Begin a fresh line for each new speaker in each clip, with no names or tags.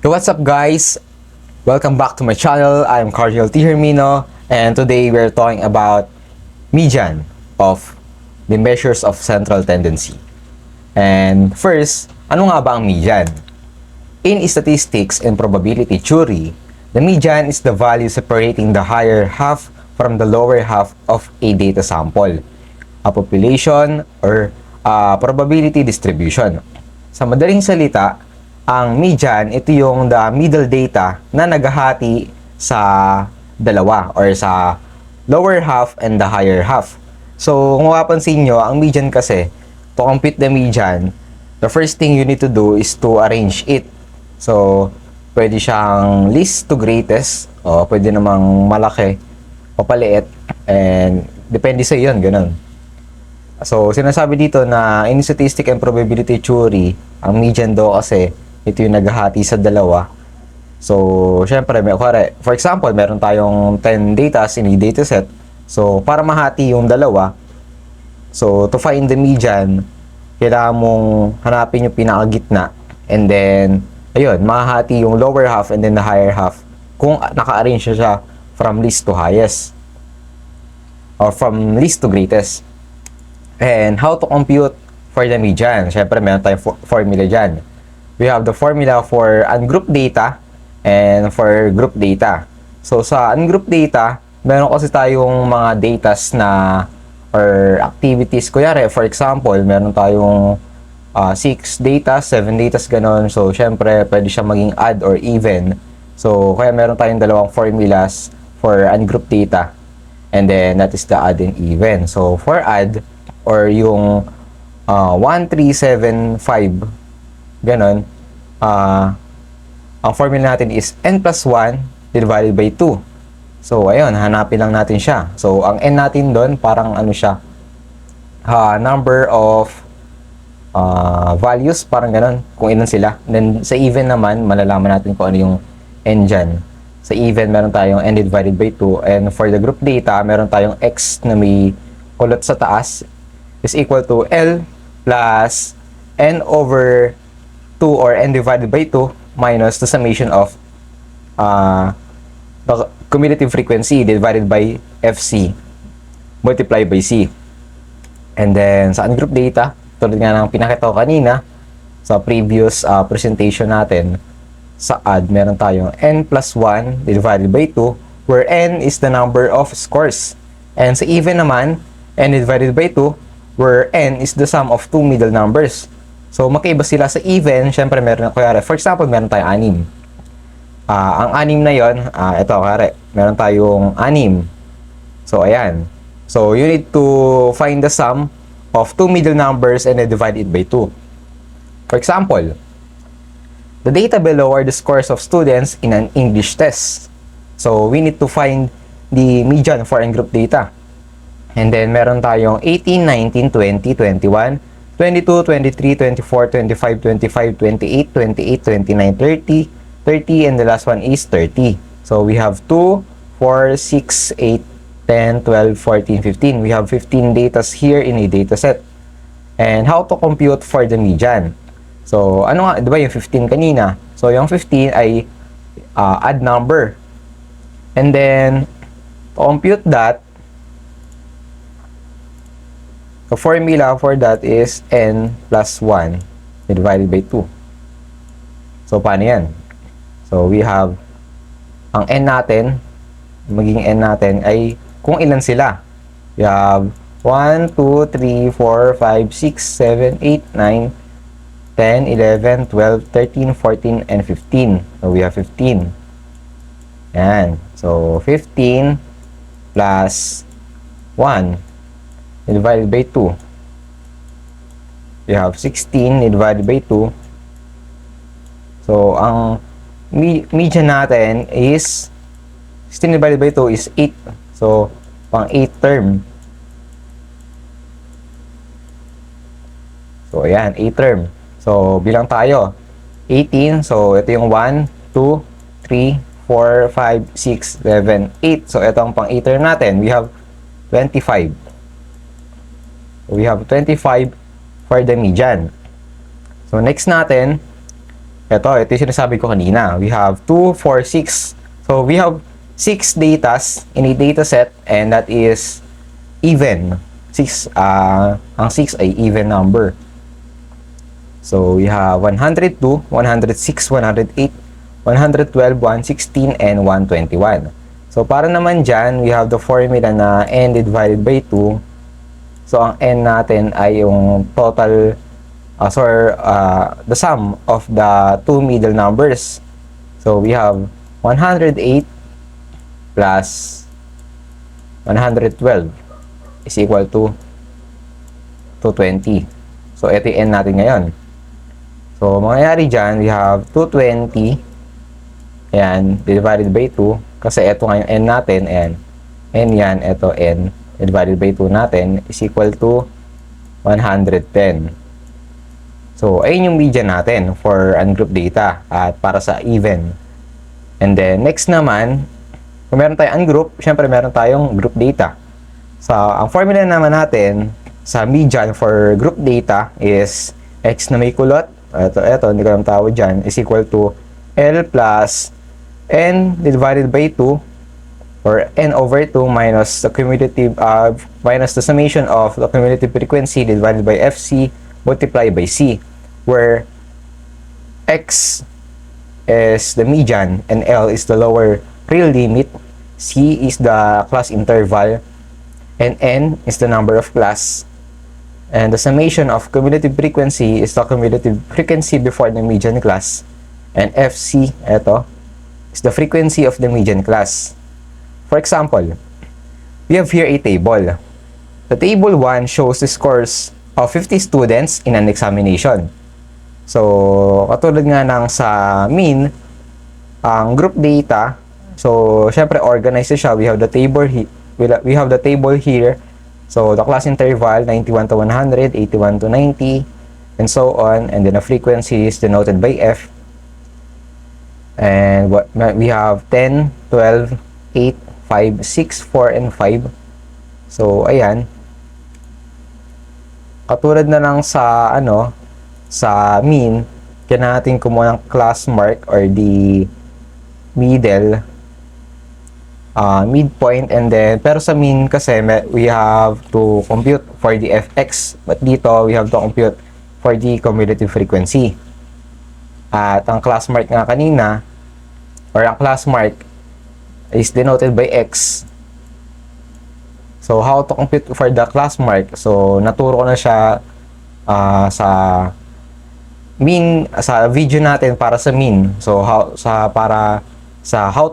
Hey, what's up guys? Welcome back to my channel. I'm Cardinal T. Hermino, and today we're talking about median of the measures of central tendency. And first, ano nga ba ang median? In statistics and probability theory, the median is the value separating the higher half from the lower half of a data sample, a population, or probability distribution. Sa madaling salita, ang median, ito yung the middle data na naghahati sa dalawa or sa lower half and the higher half. So, kung mapapansin nyo, ang median kasi, to compute the median, the first thing you need to do is to arrange it. So, pwede siyang least to greatest, o pwede namang malaki o paliit, and depende sa yun, ganun. So, sinasabi dito na in statistic and probability theory, ang median daw kasi, ito yung naghahati sa dalawa. So, syempre, for example, meron tayong 10 data in a dataset. So, para mahati yung dalawa, so, to find the median, kailangan mong hanapin yung pinakagitna. And then, ayun, mahati yung lower half and then the higher half kung naka-arrange siya from least to highest. Or from least to greatest. And how to compute for the median? Syempre, meron tayong formula dyan. We have the formula for ungrouped data and for group data. So, sa ungrouped data, meron kasi tayong mga datas na or activities. Kunyari, for example, meron tayong 6 data, 7 datas, ganon. So, syempre, pwede siya maging odd or even. So, kaya meron tayong dalawang formulas for ungrouped data. And then, that is the odd and even. So, for odd, or yung 1, 3, 7, 5, ganon, ang formula natin is n plus 1 divided by 2. So, ayun, hanapin lang natin siya. So, ang n natin doon, parang ano siya, number of values, parang ganon, kung ilan sila. Then, sa even naman, malalaman natin kung ano yung n dyan. Sa even, meron tayong n divided by 2. And for the group data, meron tayong x na may kulot sa taas is equal to L plus n over 2 or n divided by 2 minus the summation of the cumulative frequency divided by FC multiplied by C. And then, sa ungroup data, tulad nga ng pinakita ko kanina, sa previous presentation natin, sa odd, meron tayong n plus 1 divided by 2, where n is the number of scores. And sa even naman, n divided by 2, where n is the sum of two middle numbers. So, magkaiba sila sa even. Syempre, meron, kunyari, for example, meron tayong 6. Ang 6 na yon, ito, kunyari, meron tayong 6. So, ayan. So, you need to find the sum of two middle numbers and then divide it by 2. For example, the data below are the scores of students in an English test. So, we need to find the median for ungroup data. And then, meron tayong 18, 19, 20, 21, 22, 23, 24, 25, 25, 28, 28, 29, 30, 30, and the last one is 30. So, we have 2, 4, 6, 8, 10, 12, 14, 15. We have 15 datas here in a dataset. And how to compute for the median? So, ano nga, di ba yung 15 kanina? So, yung 15 ay odd number. And then, to compute that, the formula for that is n plus 1 divided by 2. So, paano yan? So, we have ang n natin, magiging n natin ay kung ilan sila. We have 1, 2, 3, 4, 5, 6, 7, 8, 9, 10, 11, 12, 13, 14, and 15. So, we have 15. Yan. So, 15 plus 1 divided by 2. We have 16 divided by 2. So, ang median natin is 16 divided by 2 is 8. So, pang 8 term. So, ayan, 8 term. So, bilang tayo. 18. So, ito yung 1, 2, 3, 4, 5, 6, 7, 8. So, ito ang pang 8 term natin. We have 25. We have 25 for the median. So, next natin, ito yung sinasabi ko kanina. We have 2, 4, 6. So, we have 6 datas in a data set and that is even. 6, ang 6 ay even number. So, we have 102, 106, 108, 112, 116, and 121. So, para naman dyan, we have the formula na n divided by 2. So, ang n natin ay yung total the sum of the two middle numbers. So we have 108 plus 112 is equal to 220. So ito yung n natin ngayon. So mangyayari dyan, we have 220 ayan, divided by 2 kasi ito nga yung n natin and n yan, ito n divided by 2 natin is equal to 110. So, ayun yung median natin for ungrouped data at para sa even. And then, next naman, kung meron tayong ungroup, syempre meron tayong group data. So, ang formula naman natin sa median for group data is x na may kulot, ito, hindi ko alam tawag dyan, is equal to L plus n divided by 2 or n over 2 minus the cumulative, minus the summation of the cumulative frequency divided by FC multiplied by C, where x is the median and L is the lower real limit, C is the class interval, and N is the number of class. And the summation of cumulative frequency is the cumulative frequency before the median class. And FC, ito, is the frequency of the median class. For example, we have here a table. The table 1 shows the scores of 50 students in an examination. So, katulad nga ng sa mean, ang group data, so, syempre, organized siya. We have the table here. So, the class interval, 91 to 100, 81 to 90, and so on. And then, the frequency is denoted by F. And we have 10, 12, 8, 5, 6, 4, and 5. So, ayan. Katulad na lang sa sa mean, kailangan natin kumuha ng class mark or the middle midpoint, and then pero sa mean kasi we have to compute for the fx, but dito we have to compute for the cumulative frequency. At ang class mark nga kanina or ang class mark is denoted by x. So, how to compute for the class mark? So, naturo ko na siya sa mean, sa video natin para sa mean. So, how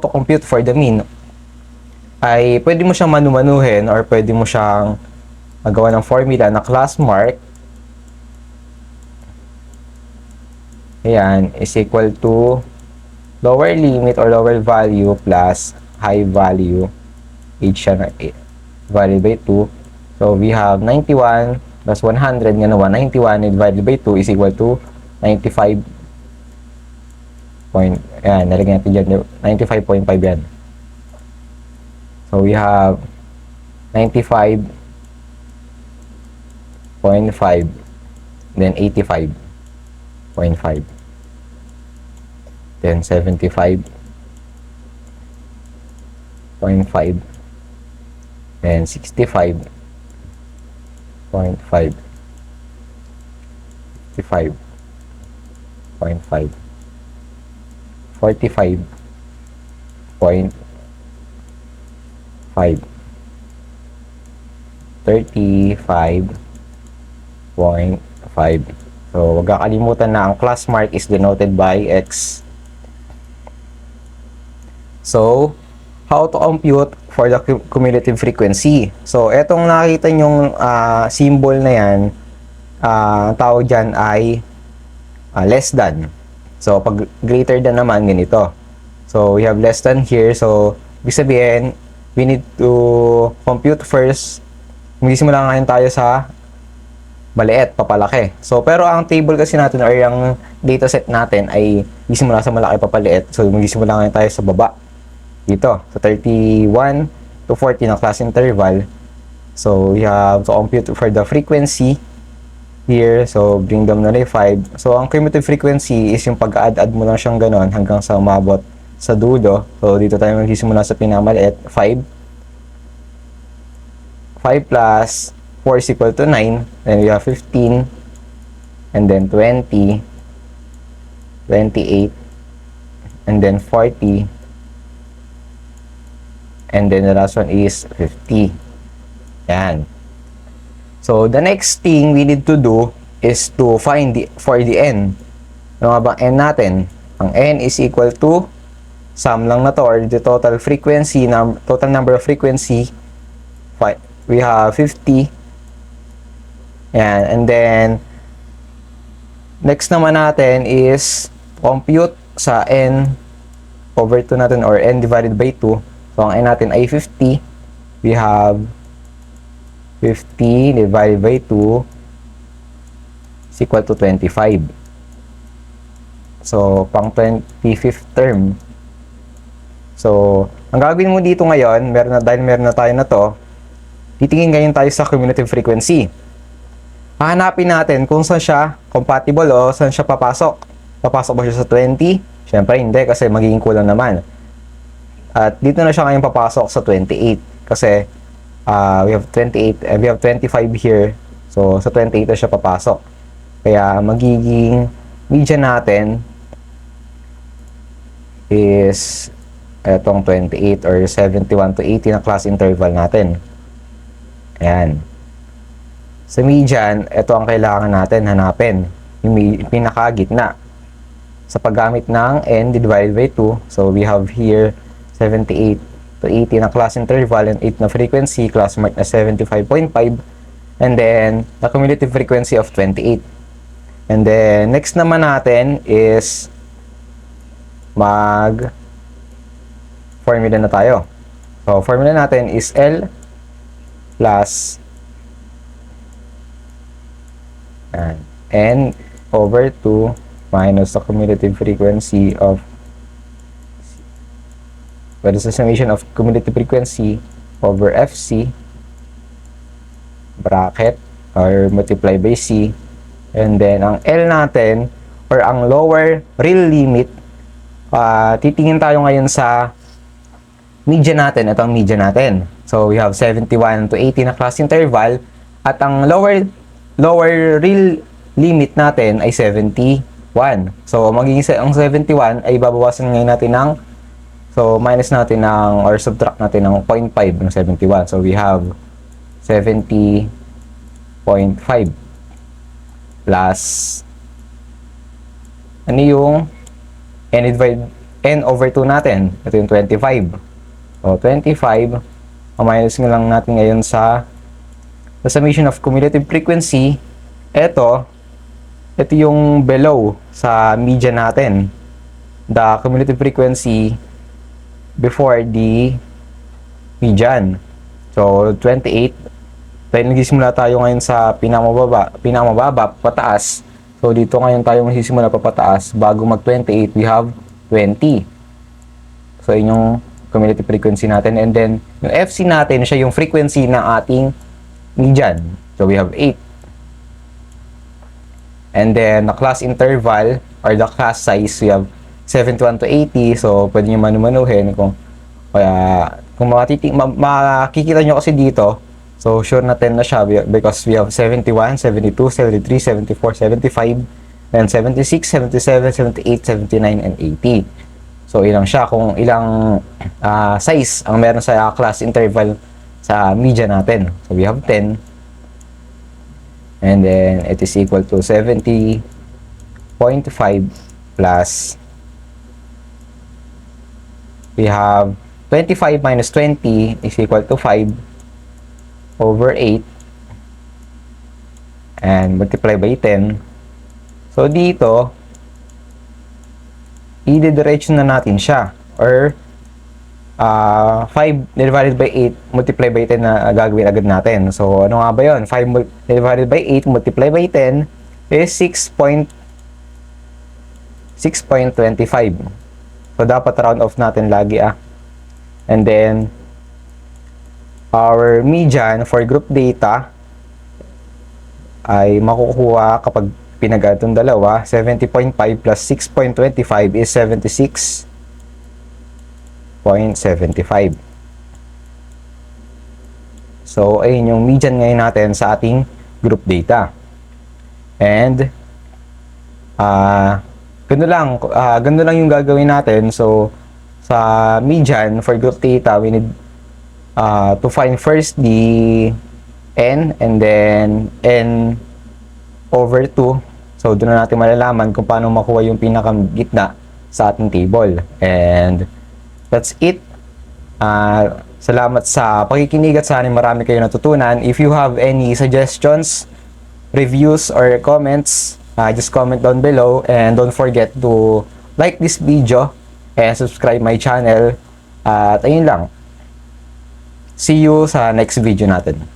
to compute for the mean ay pwede mo siyang manumanuhin or pwede mo siyang magawa ng formula na class mark. Ayan, is equal to lower limit or lower value plus high value h siya na divided by 2. So, we have 91 plus 100 nga naman. 91 divided by 2 is equal to 95 point, ayan, nalagyan natin dyan, 95.5 yan. So, we have 95.5 then 85.5 then 75.5 and 65.5, 55.5, 45.5, 35.5. So, wag kakalimutan na ang class mark is denoted by X. So, how to compute for the cumulative frequency. So, etong nakita nyong symbol na yan, tawag dyan ay less than. So, pag greater than naman, ganito. So, we have less than here. So, ibig sabihin, we need to compute first. Magsisimula ngayon tayo sa maliit, papalaki. So, pero ang table kasi natin or yung dataset natin ay magsisimula sa malaki, papaliit. So, magsisimula ngayon tayo sa baba. Dito, sa 31 to 40 na class interval. So, we have to compute for the frequency. here. So, bring them na 5. So, ang cumulative frequency is yung pag-add-add mo lang siyang ganon hanggang sa umabot sa dulo. So, dito tayo magsisimula sa pinakamaliit, 5. 5 plus 4 is equal to 9. Then we have 15. And then 20. 28. And then 40. And then the last one is 50. Yan. So, the next thing we need to do is to find for the n. Ano nga bang n natin? Ang n is equal to sum lang na to, or the total frequency, total number of frequency. We have 50. Yan. And then, next naman natin is compute sa n over 2 natin, or n divided by 2. So, ang n natin ay 50. We have 50 divided by 2 is equal to 25. So, pang 25th term. So, ang gagawin mo dito ngayon, dahil meron na tayo na to, titingin ngayon tayo sa cumulative frequency. Hahanapin natin kung saan siya compatible o saan siya papasok. Papasok ba siya sa 20? Siyempre hindi, kasi magiging kulang naman. At dito na siya ngayon papasok sa 28. Kasi we have 28, we have 25 here. So, sa 28 na siya papasok. Kaya, magiging median natin is etong 28 or 71 to 80 na class interval natin. Ayan. Sa median, ito ang kailangan natin hanapin. Yung pinakagitna. Sa paggamit ng n divided by 2. So, we have here 78 to 80 na class interval and 8 na frequency, class mark na 75.5, and then the cumulative frequency of 28. And then next naman natin is formula na tayo. So formula natin is L plus n over 2 minus the cumulative frequency of what is the summation of cumulative frequency over FC bracket or multiply by C, and then ang L natin or ang lower real limit, titingin tayo ngayon sa median natin. Ito ang median natin. So we have 71 to 80 na class interval at ang lower real limit natin ay 71. So magiging ang 71 ay babawasan ngayon natin ng, so, minus natin ng, or subtract natin ng 0.5 ng 71. So, we have 70.5 plus ano yung n over 2 natin? Ito yung 25. So, 25, minus nga lang natin ngayon sa the summation of cumulative frequency. Ito yung below sa median natin. The cumulative frequency before the median. So, 28. Dahil nagsisimula tayo ngayon sa pinamababa, pataas. So, dito ngayon tayo magsisimula papataas. Bago mag-28, we have 20. So, yun yung cumulative frequency natin. And then, yung FC natin, siya yung frequency ng ating median. So, we have 8. And then, the class interval, or the class size, we have 71 to 80. So, pwede nyo manumanuhin kung makikita nyo kasi dito. So, sure na 10 na siya because we have 71, 72, 73, 74, 75, then 76, 77, 78, 79, and 80. So, ilang siya kung ilang size ang meron sa class interval sa median natin. So, we have 10. And then, it is equal to 70.5 plus we have 25 minus 20 is equal to 5 over 8 and multiply by 10. So, dito, i-diretso na natin siya. Or, 5 divided by 8 multiply by 10 na gagawin agad natin. So, ano nga ba yun? 5 divided by 8 multiply by 10 is 6.25. So, dapat round off natin lagi And then, our median for group data ay makukuha kapag pinag itong dalawa. 70.5 plus 6.25 is 76.75. So, ayun yung median ngayon natin sa ating group data. And, ganun lang yung gagawin natin. So, sa median for group data, we need to find first the n and then n over 2. So, doon na natin malalaman kung paano makuha yung pinakagitna sa ating table. And, that's it. Salamat sa pakikinig at sana marami kayo natutunan. If you have any suggestions, reviews, or comments, just comment down below. And don't forget to like this video and subscribe my channel. At ayun lang. See you sa next video natin.